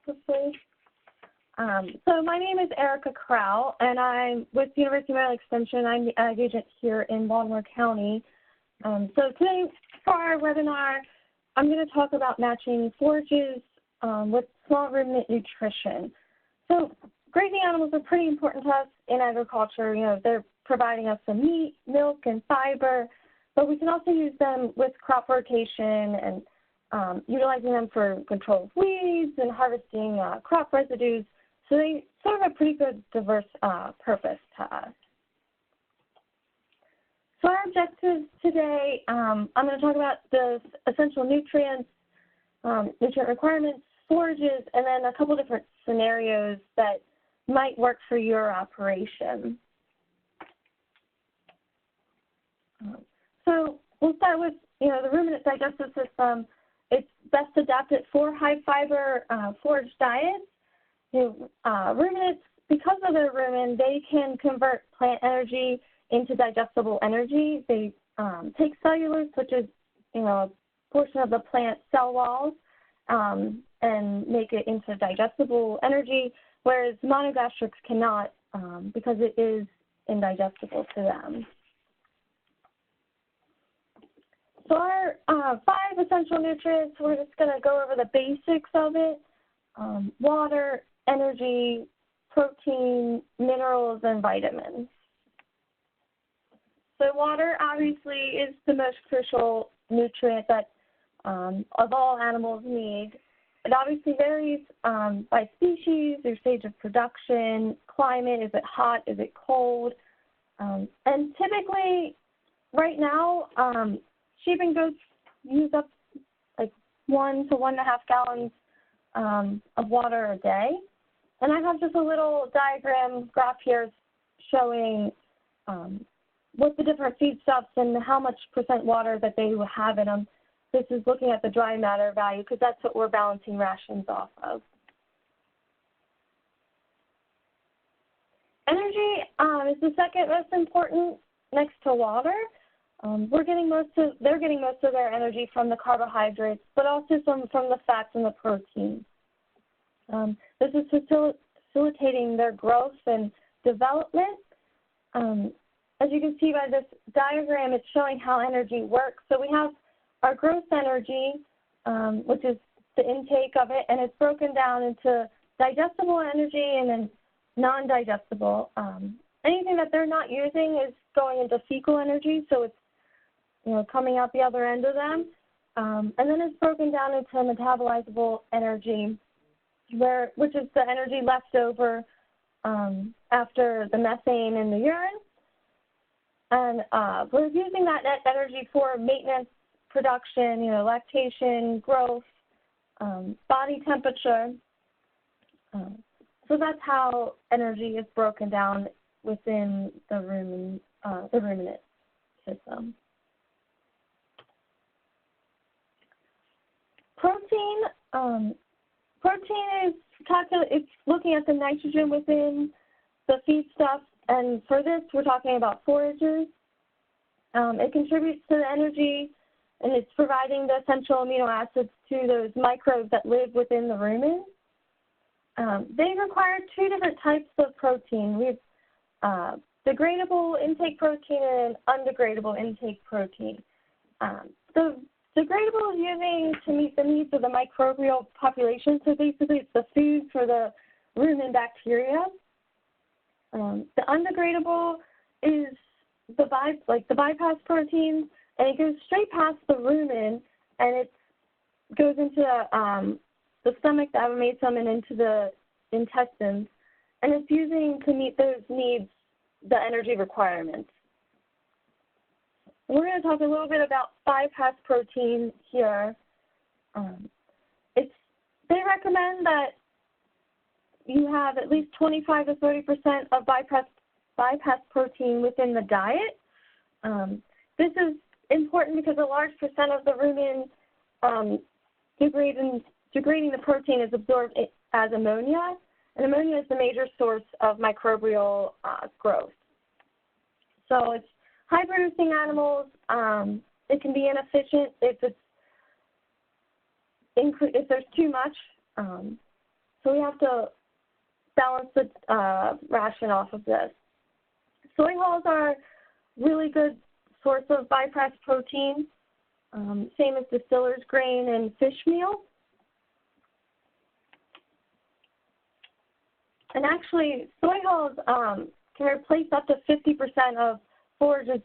quickly. So my name is Erica Crowell, and I'm with the University of Maryland Extension. I'm the ag agent here in Baltimore County. So today, for our webinar, I'm going to talk about matching forages with small ruminant nutrition. So grazing animals are pretty important to us in agriculture. You know, they're providing us some meat, milk, and fiber, but we can also use them with crop rotation and utilizing them for control of weeds and harvesting crop residues. So they serve a pretty good diverse purpose to us. So our objectives today, I'm going to talk about the essential nutrients, nutrient requirements, forages, and then a couple different scenarios that might work for your operation. So we'll start with, the ruminant digestive system. It's best adapted for high-fiber forage diets. Ruminants, because of their rumen, they can convert plant energy into digestible energy. They take cellulose, which is, a portion of the plant cell walls, and make it into digestible energy, whereas monogastrics cannot because it is indigestible to them. So our 5 essential nutrients, we're just going to go over the basics of it: water, energy, protein, minerals, and vitamins. So water obviously is the most crucial nutrient that of all animals need. It obviously varies by species, their stage of production, climate, is it hot, is it cold? And typically, right now, sheep and goats use up like 1 to 1.5 gallons of water a day. And I have just a little diagram graph here showing what the different feedstuffs and how much % water that they will have in them. This is looking at the dry matter value because that's what we're balancing rations off of. Energy is the second most important next to water. They're getting most of their energy from the carbohydrates, but also from the fats and the protein. This is facilitating their growth and development. As you can see by this diagram, it's showing how energy works. So we have our growth energy, which is the intake of it, and it's broken down into digestible energy and then non-digestible. Anything that they're not using is going into fecal energy, so it's coming out the other end of them. And then it's broken down into metabolizable energy, which is the energy left over after the methane in the urine. And we're using that net energy for maintenance, production, lactation, growth, body temperature. So that's how energy is broken down within the ruminant system. Protein. Protein is it's looking at the nitrogen within the feedstuff, and for this we're talking about forages. It contributes to the energy, and it's providing the essential amino acids to those microbes that live within the rumen. They require 2 different types of protein. We have degradable intake protein and undegradable intake protein. The degradable is using to meet the needs of the microbial population, so basically it's the food for the rumen bacteria. The undegradable is the bypass protein, and it goes straight past the rumen, and it goes into the stomach, the abomasum, and into the intestines, and it's using to meet those needs, the energy requirements. We're going to talk a little bit about bypass protein here. They recommend that you have at least 25 to 30% of bypass protein within the diet. This is important because a large percent of the rumen degrading the protein is absorbed as ammonia, and ammonia is the major source of microbial growth. So it's high-producing animals. It can be inefficient if there's too much. So we have to balance the ration off of this. Soy hulls are really good source of bypass protein, same as distiller's grain and fish meal. And actually, soy hulls can replace up to 50% of forages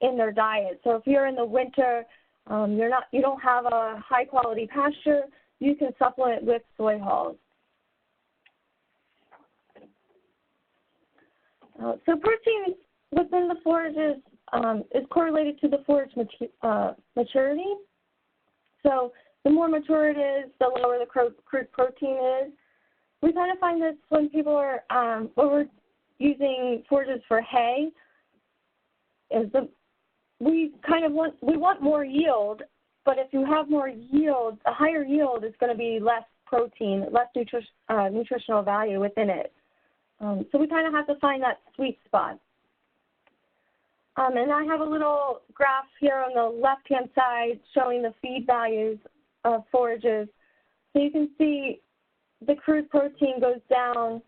in their diet. So if you're in the winter, you don't have a high quality pasture, you can supplement with soy hulls. So protein within the forages is correlated to the forage maturity. So the more mature it is, the lower the crude protein is. We kind of find this when people are when we're using forages for hay. We want more yield, but if you have more yield, a higher yield is going to be less protein, less nutritional value within it. So we kind of have to find that sweet spot. And I have a little graph here on the left-hand side showing the feed values of forages. So you can see the crude protein goes down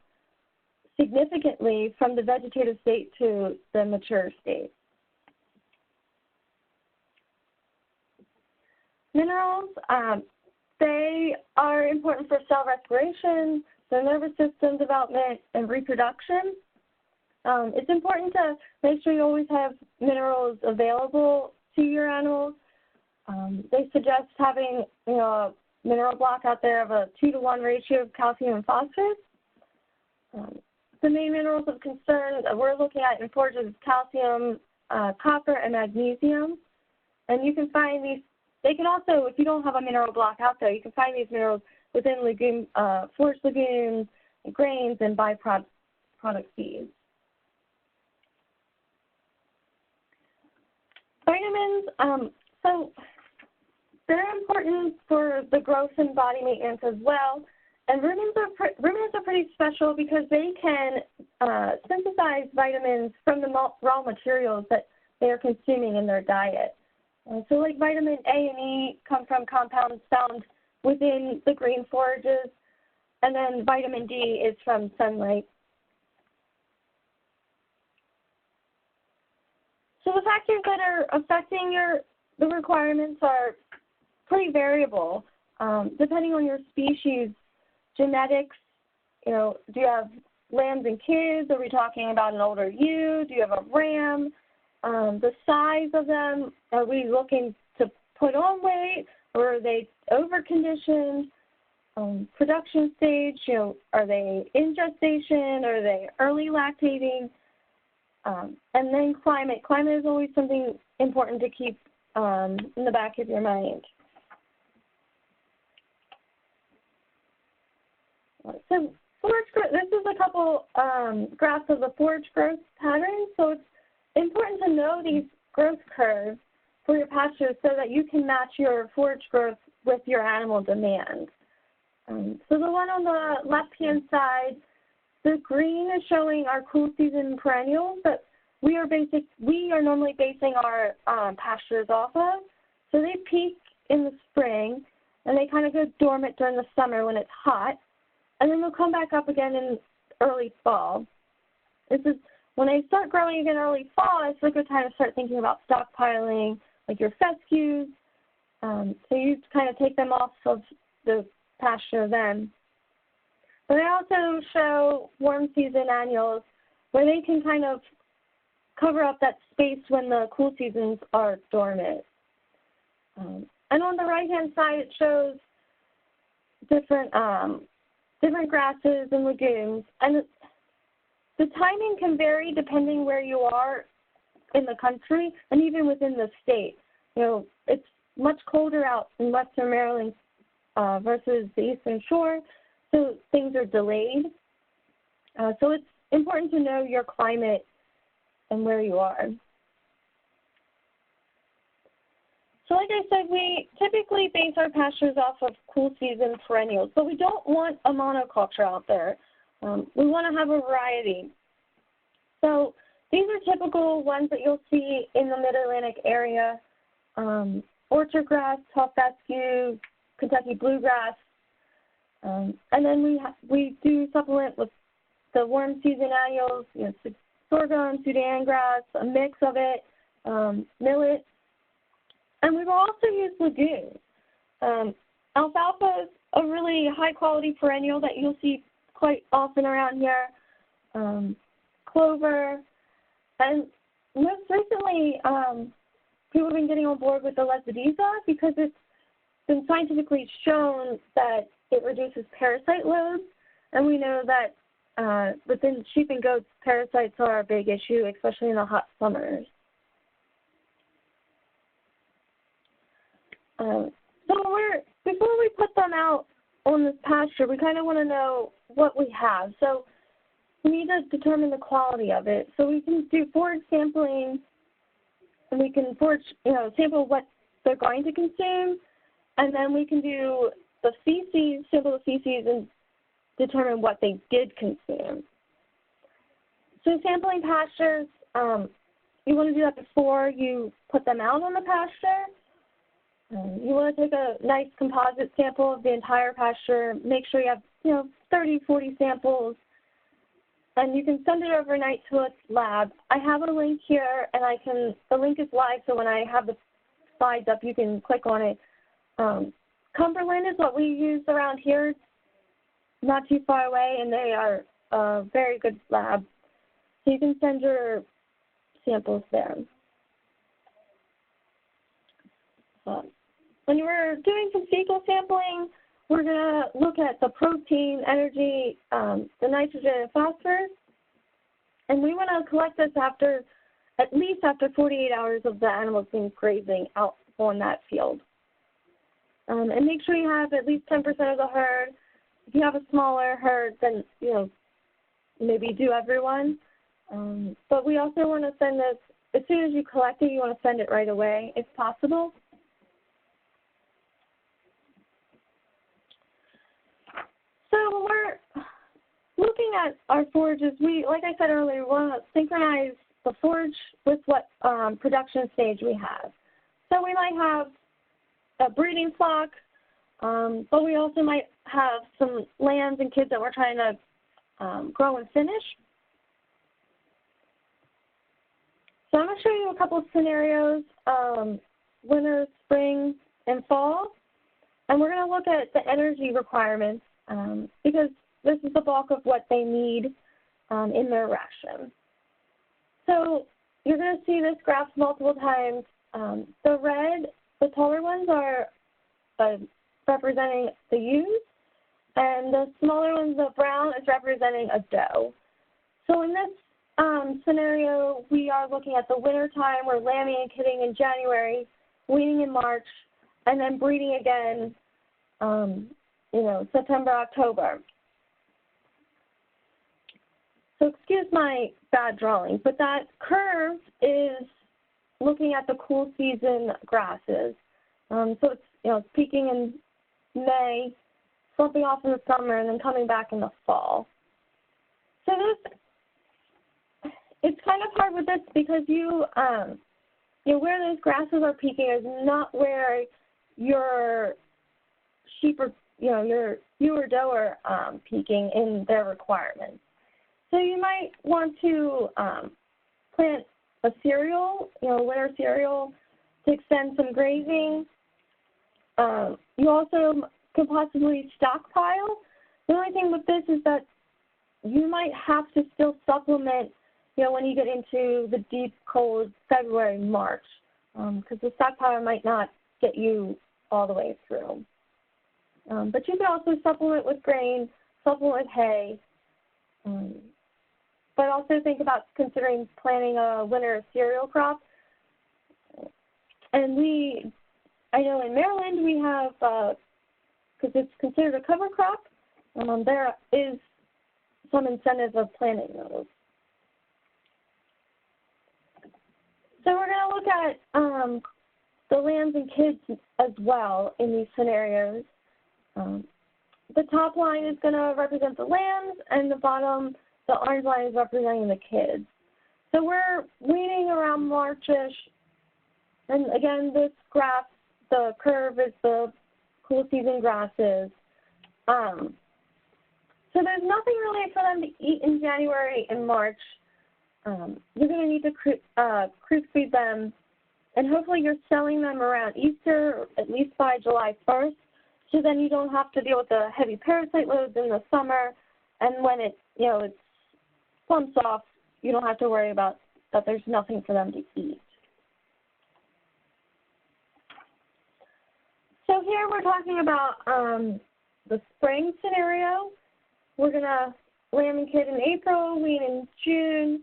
significantly from the vegetative state to the mature state. Minerals, they are important for cell respiration, the nervous system development, and reproduction. It's important to make sure you always have minerals available to your animals. They suggest having a mineral block out there of a 2-to-1 ratio of calcium and phosphorus. The main minerals of concern that we're looking at in forages is calcium, copper, and magnesium. And you can find these, they can also, if you don't have a mineral block out there, you can find these minerals within forage legumes, grains, and byproduct feeds. Vitamins, so they're important for the growth and body maintenance as well. And ruminants are pretty special because they can synthesize vitamins from the raw materials that they are consuming in their diet. So like vitamin A and E come from compounds found within the green forages, and then vitamin D is from sunlight. So the factors that are affecting the requirements are pretty variable, depending on your species. Genetics, do you have lambs and kids? Are we talking about an older ewe? Do you have a ram? The size of them, are we looking to put on weight, or are they over-conditioned? Production stage, are they in gestation? Are they early lactating? And then climate. Climate is always something important to keep in the back of your mind. So forage growth, this is a couple graphs of the forage growth patterns. So it's important to know these growth curves for your pastures so that you can match your forage growth with your animal demand. So the one on the left-hand side, the green is showing our cool season perennials that we are normally basing our pastures off of. So they peak in the spring, and they kind of go dormant during the summer when it's hot, and then they'll come back up again in early fall. This is when they start growing again early fall. It's a good time to start thinking about stockpiling, like your fescues. So you kind of take them off of the pasture then. But I also show warm season annuals where they can kind of cover up that space when the cool seasons are dormant. And on the right-hand side, it shows different grasses and legumes. And the timing can vary depending where you are in the country and even within the state. It's much colder out in western Maryland versus the eastern shore, so things are delayed. So it's important to know your climate and where you are. So like I said, we typically base our pastures off of cool season perennials, but we don't want a monoculture out there. We want to have a variety. So these are typical ones that you'll see in the Mid-Atlantic area. Orchard grass, tall fescue, Kentucky bluegrass. And then we do supplement with the warm season annuals, sorghum, Sudan grass, a mix of it, millet, and we will also use legumes. Alfalfa is a really high-quality perennial that you'll see quite often around here. Clover, and most recently, people have been getting on board with the lesadiza because it's been scientifically shown that it reduces parasite loads, and we know that within sheep and goats, parasites are a big issue, especially in the hot summers. Before we put them out on this pasture, we kind of want to know what we have. So we need to determine the quality of it. So we can do forage sampling, and we can sample what they're going to consume, and then we can do the feces, sample the feces, and determine what they did consume. So sampling pastures, you want to do that before you put them out on the pasture. You want to take a nice composite sample of the entire pasture. Make sure you have, 30, 40 samples, and you can send it overnight to a lab. I have a link here, and the link is live, so when I have the slides up, you can click on it. Cumberland is what we use around here, not too far away, and they are a very good lab. So you can send your samples there. When we're doing some fecal sampling, we're going to look at the protein, energy, the nitrogen, and phosphorus. And we want to collect this at least after 48 hours of the animals being grazing out on that field. And make sure you have at least 10% of the herd. If you have a smaller herd, then, maybe do everyone. But we also want to send this, as soon as you collect it, you want to send it right away if possible. So when we're looking at our forages, like I said earlier, we want to synchronize the forage with what production stage we have. So we might have a breeding flock, but we also might have some lambs and kids that we're trying to grow and finish. So I'm going to show you a couple of scenarios, winter, spring, and fall. And we're going to look at the energy requirements because this is the bulk of what they need in their ration. So you're going to see this graph multiple times. The red, the taller ones are representing the ewes, and the smaller ones, the brown, is representing a doe. So in this scenario, we are looking at the winter time. We're lambing and kidding in January, weaning in March, and then breeding again, September, October. So excuse my bad drawing, but that curve is looking at the cool season grasses. So it's peaking in May, slumping off in the summer, and then coming back in the fall. So it's kind of hard with this because where those grasses are peaking is not where your sheep or your ewe or doe are peaking in their requirements. So you might want to plant a cereal, winter cereal, to extend some grazing. You also could possibly stockpile. The only thing with this is that you might have to still supplement, when you get into the deep, cold February, March, because the stockpile might not get you all the way through. But you can also supplement with grain, supplement with hay, but also think about considering planting a winter cereal crop. And I know in Maryland we have, because it's considered a cover crop, there is some incentive of planting those. So we're going to look at the lambs and kids as well in these scenarios. The top line is going to represent the lambs, and the bottom, the orange line, is representing the kids. So we're weaning around March-ish, and again, this graph, the curve is the cool season grasses. So there's nothing really for them to eat in January and March. You're going to need to creep feed them, and hopefully you're selling them around Easter, at least by July 1st, so then you don't have to deal with the heavy parasite loads in the summer, and when it plumps off, you don't have to worry about that there's nothing for them to eat. So here we're talking about the spring scenario. We're going to lamb and kid in April, wean in June.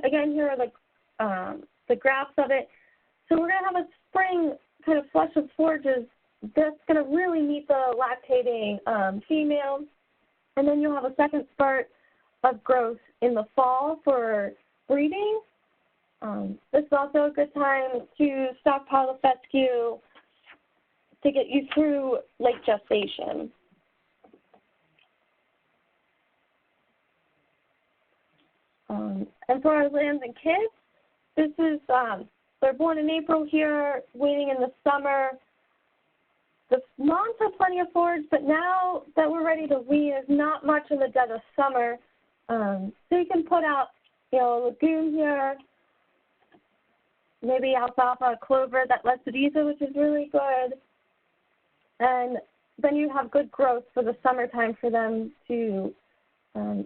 Again, here are the graphs of it. So we're going to have a spring kind of flush of forages that's going to really meet the lactating female. And then you'll have a second spurt of growth in the fall for breeding. This is also a good time to stockpile the fescue to get you through late gestation. And for our lambs and kids, this is, they're born in April here, weaning in the summer. The moms have plenty of forage, but now that we're ready to wean, there's not much in the dead of summer. So you can put out, a legume here, maybe alfalfa, clover, that lepidisa, which is really good. And then you have good growth for the summertime for them to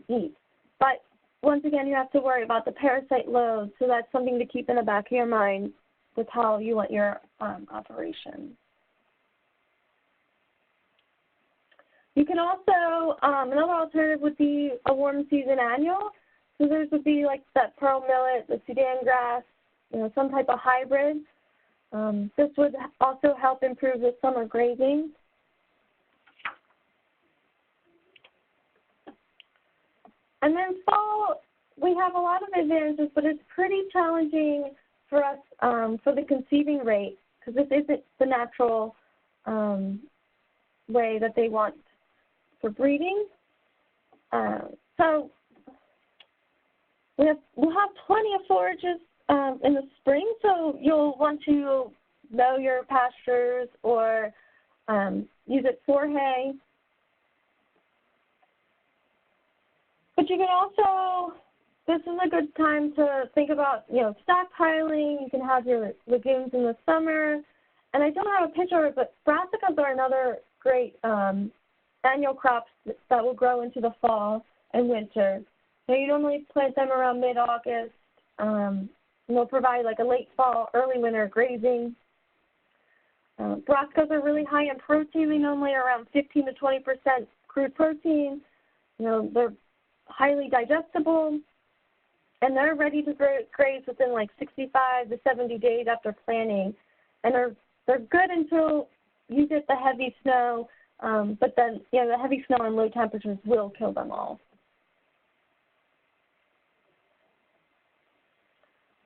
eat. But once again, you have to worry about the parasite load, so that's something to keep in the back of your mind with how you want your operation. You can also, another alternative would be a warm season annual. So those would be like that pearl millet, the Sudan grass, some type of hybrid. This would also help improve the summer grazing. And then fall, we have a lot of advantages, but it's pretty challenging for us for the conceiving rate, because this isn't the natural way that they want for breeding. So we'll have plenty of forages in the spring, so you'll want to mow your pastures or use it for hay. But you can also, this is a good time to think about, stockpiling. You can have your legumes in the summer. And I don't have a picture of it, but brassicas are another great annual crops that will grow into the fall and winter. So you normally plant them around mid-August. And they'll provide like a late fall, early winter grazing. Brassicas are really high in protein. They normally are around 15 to 20% crude protein. They're highly digestible, and they're ready to graze within like 65 to 70 days after planting. And they're good until you get the heavy snow, but then the heavy snow and low temperatures will kill them all.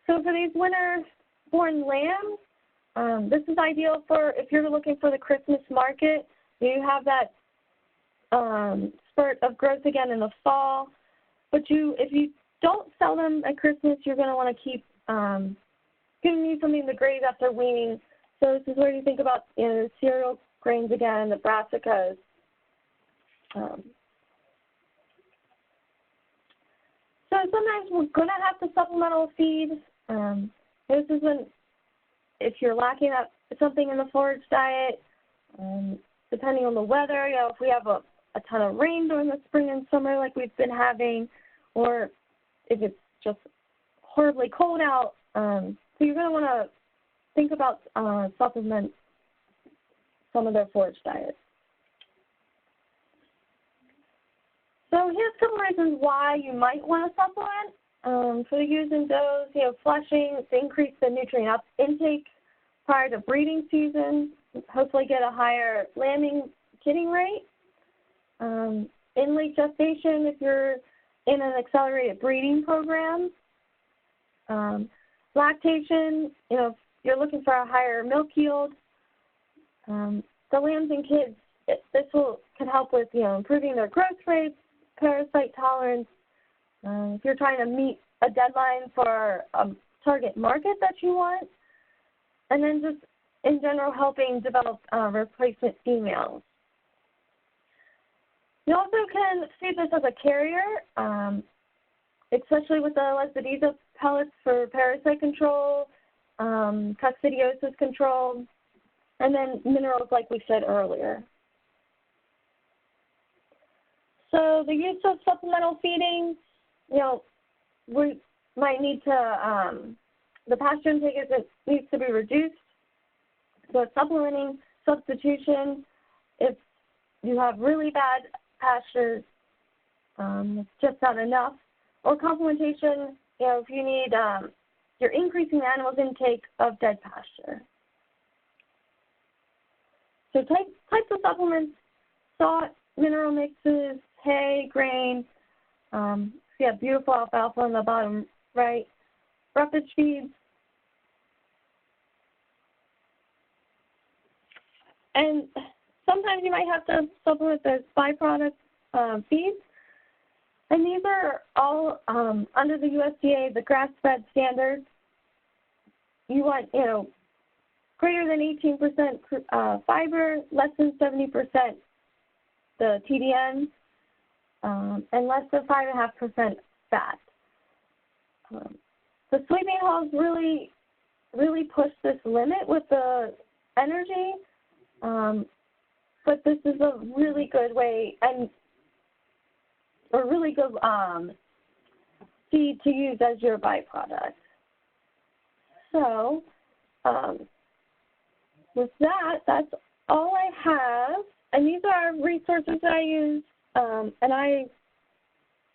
So for these winter-born lambs, this is ideal for if you're looking for the Christmas market. You have that spurt of growth again in the fall, but if you don't sell them at Christmas, you're going to want to keep giving you something to graze after weaning. So this is where you think about the cereal grains again, the brassicas. So sometimes we're going to have to supplemental feed. This is when, if you're lacking something in the forage diet, depending on the weather, if we have a ton of rain during the spring and summer like we've been having, or if it's just horribly cold out. So you're going to want to think about supplement some of their forage diets. So here's some reasons why you might want to supplement. For the ewes and does, flushing to increase the nutrient intake prior to breeding season, hopefully get a higher lambing kidding rate. In late gestation, if you're in an accelerated breeding program. Lactation, if you're looking for a higher milk yield. The lambs and kids, this can help with, improving their growth rates, parasite tolerance. If you're trying to meet a deadline for a target market that you want. And then just in general helping develop replacement females. You also can see this as a carrier, especially with the Lesbedeza pellets for parasite control, coccidiosis control, and then minerals like we said earlier. So the use of supplemental feeding, you know, we might need to, the pasture intake needs to be reduced. So supplementing, substitution, if you have really bad pastures, it's just not enough. Or complementation, you know, if you need, you're increasing the animal's intake of dead pasture. So types of supplements, salt, mineral mixes, hay, grain. So you have beautiful alfalfa on the bottom right. Roughage feeds. And sometimes you might have to supplement the byproduct feeds. And these are all under the USDA, the grass-fed standards. You want, you know, greater than 18% fiber, less than 70% the TDN, and less than 5.5% fat. The soybean hulls really push this limit with the energy, but this is a really good way and a really good feed to use as your byproduct. So with that, that's all I have. And these are resources that I use, and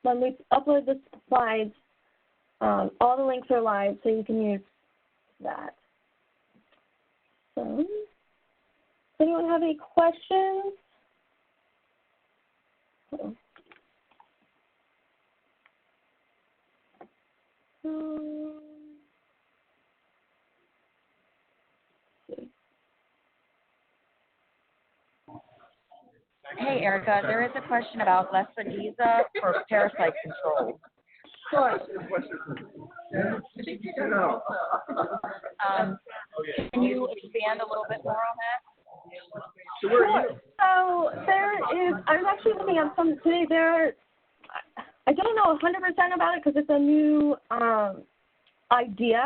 when we upload the slides, all the links are live, so you can use that. So, does anyone have any questions? Hey, Erica, there is a question about Lesbedeza for parasite control. Sure. Can you expand a little bit more on that? Sure. So there is, I was actually looking at some today. I don't know 100% about it because it's a new idea,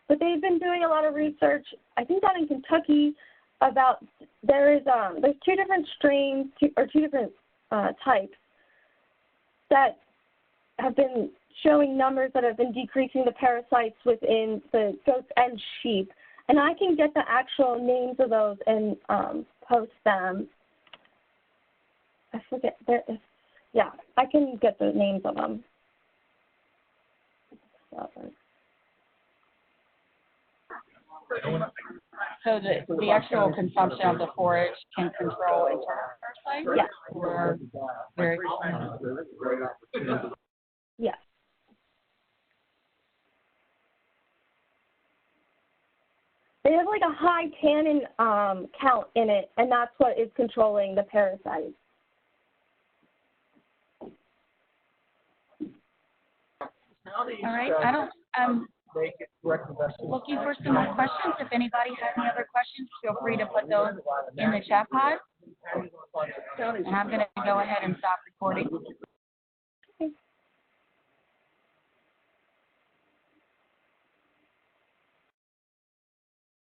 but they've been doing a lot of research, I think down in Kentucky, about there's two different strains, two different types that have been showing numbers that have been decreasing the parasites within the goats and sheep. And I can get the actual names of those and post them. I forget. Yeah, I can get the names of them. So the actual consumption of the forage can control internal parasites? Yes. Or very Yes. They have like a high tannin count in it, and that's what is controlling the parasites. All right. I'm looking for some more questions. If anybody has any other questions, feel free to put those in the chat pod. And I'm going to go ahead and stop recording.